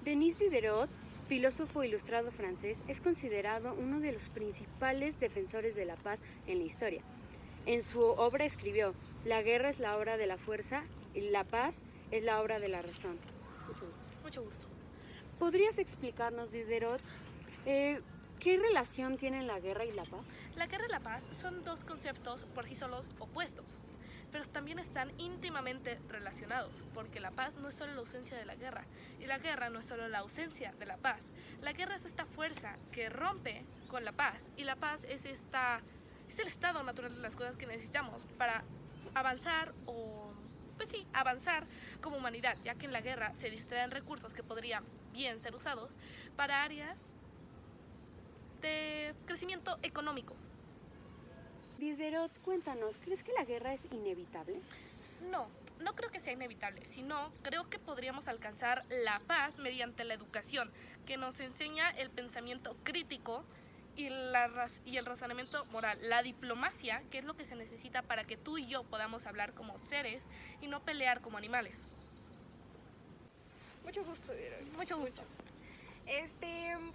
Denis Diderot, filósofo ilustrado francés, es considerado uno de los principales defensores de la paz en la historia. En su obra escribió: la guerra es la obra de la fuerza y la paz es la obra de la razón. Mucho gusto. ¿Podrías explicarnos, Diderot, qué relación tienen la guerra y la paz? La guerra y la paz son dos conceptos por sí solos opuestos, pero también están íntimamente relacionados, porque la paz no es solo la ausencia de la guerra, y la guerra no es solo la ausencia de la paz. La guerra es esta fuerza que rompe con la paz, y la paz es el estado natural de las cosas que necesitamos para avanzar avanzar como humanidad, ya que en la guerra se distraen recursos que podrían bien ser usados para áreas de crecimiento económico. Diderot, cuéntanos, ¿crees que la guerra es inevitable? No creo que sea inevitable, sino creo que podríamos alcanzar la paz mediante la educación, que nos enseña el pensamiento crítico y el razonamiento moral, la diplomacia, que es lo que se necesita para que tú y yo podamos hablar como seres y no pelear como animales. Mucho gusto, Diderot. Mucho gusto.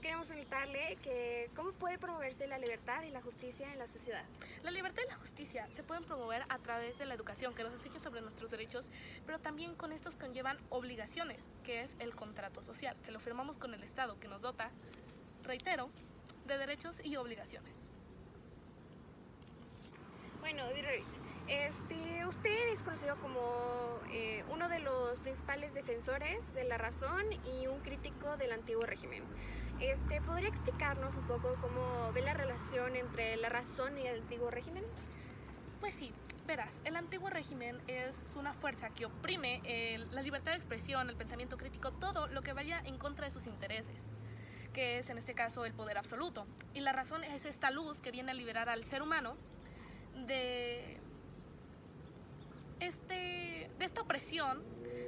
Queremos preguntarle que ¿cómo puede promoverse la libertad y la justicia en la sociedad? La libertad y la justicia se pueden promover a través de la educación, que nos enseña sobre nuestros derechos, pero también con estos conllevan obligaciones, que es el contrato social, que lo firmamos con el Estado, que nos dota, reitero, de derechos y obligaciones. Bueno, Diderot, usted es conocido como uno de los principales defensores de la razón y un crítico del antiguo régimen. ¿Podría explicarnos un poco cómo ve la relación entre la razón y el antiguo régimen? Pues sí, verás, el antiguo régimen es una fuerza que oprime la libertad de expresión, el pensamiento crítico, todo lo que vaya en contra de sus intereses, que es en este caso el poder absoluto. Y la razón es esta luz que viene a liberar al ser humano de esta opresión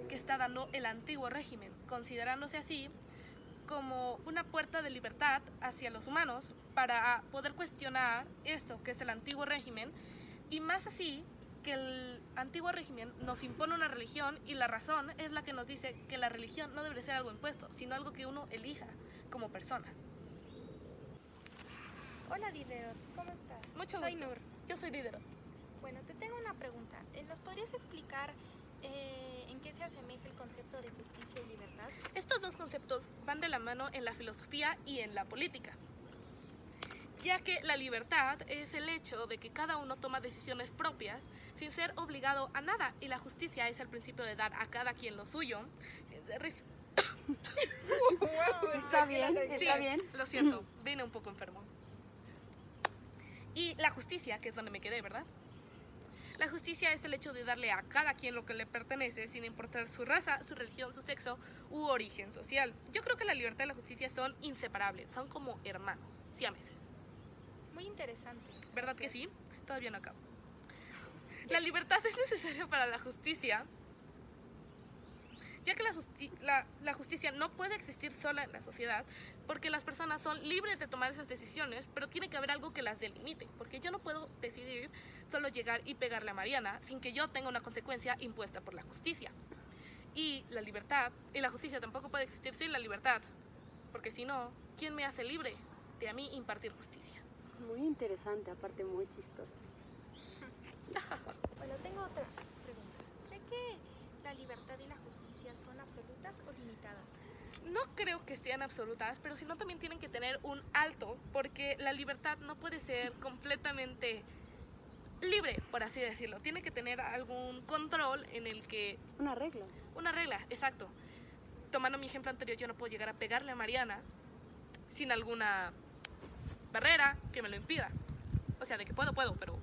que está dando el antiguo régimen, considerándose así como una puerta de libertad hacia los humanos para poder cuestionar esto que es el antiguo régimen, y más así que el antiguo régimen nos impone una religión y la razón es la que nos dice que la religión no debe ser algo impuesto, sino algo que uno elija como persona. Hola Diderot, ¿cómo estás? Mucho Soy gusto. Nur. Yo soy Diderot. Bueno, te tengo una pregunta. ¿Nos podrías explicar en qué se asemeja el concepto de justicia y libertad? Estos dos conceptos van de la mano en la filosofía y en la política, ya que la libertad es el hecho de que cada uno toma decisiones propias sin ser obligado a nada, y la justicia es el principio de dar a cada quien lo suyo sin ser ¿Está bien? Sí, ¿Está bien? lo siento, vine un poco enfermo. Y la justicia, que es donde me quedé, ¿verdad? La justicia es el hecho de darle a cada quien lo que le pertenece, sin importar su raza, su religión, su sexo u origen social. Yo creo que la libertad y la justicia son inseparables, son como hermanos, siameses. Muy interesante. ¿Verdad que sí? Todavía no acabo. La libertad es necesaria para la justicia, ya que la justicia no puede existir sola en la sociedad, porque las personas son libres de tomar esas decisiones, pero tiene que haber algo que las delimite, porque yo no puedo decidir solo llegar y pegarle a Mariana sin que yo tenga una consecuencia impuesta por la justicia. Y la libertad y la justicia tampoco puede existir sin la libertad, porque si no, ¿quién me hace libre de a mí impartir justicia? Muy interesante, aparte muy chistoso. Bueno, tengo otra pregunta. ¿Cree que la libertad y la justicia son absolutas o limitadas? No creo que sean absolutas, pero si no también tienen que tener un alto, porque la libertad no puede ser completamente libre, por así decirlo. Tiene que tener algún control en el que... Una regla. Una regla, exacto. Tomando mi ejemplo anterior, yo no puedo llegar a pegarle a Mariana sin alguna barrera que me lo impida. O sea, de que puedo, pero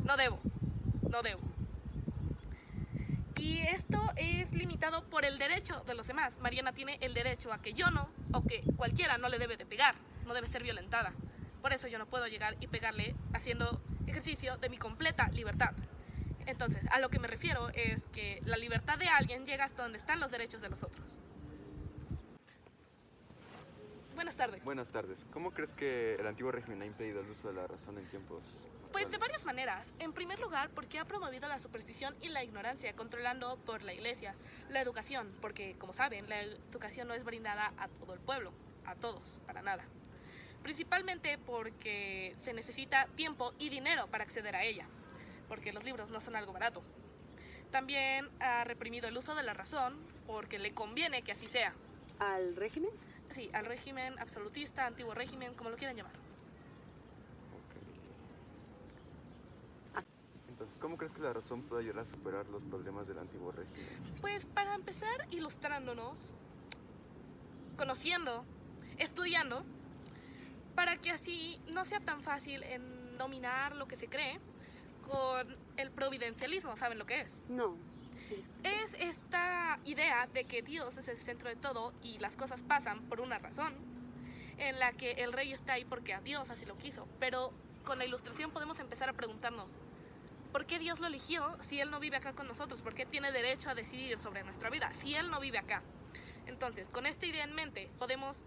no debo. Y esto es limitado por el derecho de los demás. Mariana tiene el derecho a que yo no, o que cualquiera no le debe de pegar, no debe ser violentada. Por eso yo no puedo llegar y pegarle haciendo ejercicio de mi completa libertad. Entonces, a lo que me refiero es que la libertad de alguien llega hasta donde están los derechos de los otros. Buenas tardes. Buenas tardes. ¿Cómo crees que el antiguo régimen ha impedido el uso de la razón en tiempos actuales? Pues de varias maneras. En primer lugar, porque ha promovido la superstición y la ignorancia, controlando por la iglesia la educación, porque como saben, la educación no es brindada a todo el pueblo, a todos, para nada. Principalmente porque se necesita tiempo y dinero para acceder a ella, porque los libros no son algo barato. También ha reprimido el uso de la razón, porque le conviene que así sea. ¿Al régimen? Sí, al régimen absolutista, antiguo régimen, como lo quieran llamar. Entonces, ¿cómo crees que la razón puede ayudar a superar los problemas del antiguo régimen? Pues para empezar, ilustrándonos, conociendo, estudiando, para que así no sea tan fácil en dominar lo que se cree con el providencialismo. ¿Saben lo que es? No. Es esta idea de que Dios es el centro de todo y las cosas pasan por una razón, en la que el rey está ahí porque a Dios así lo quiso. Pero con la ilustración podemos empezar a preguntarnos, ¿por qué Dios lo eligió si Él no vive acá con nosotros? ¿Por qué tiene derecho a decidir sobre nuestra vida si Él no vive acá? Entonces, con esta idea en mente, podemos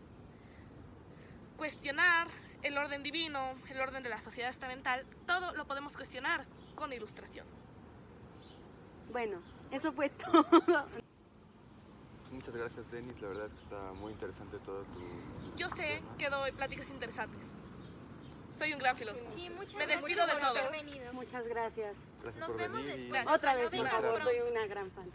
cuestionar el orden divino, el orden de la sociedad estamental. Todo lo podemos cuestionar con ilustración. Bueno, eso fue todo. Muchas gracias, Denis. La verdad es que está muy interesante todo tu Yo sé tema. que doy pláticas interesantes. Soy un gran filósofo. Sí, muchas Me gracias despido de por todos. haber venido. Muchas gracias. Gracias Nos por vemos venir y después. Otra vez, Ojalá por vengas favor, pronto. soy una gran fan.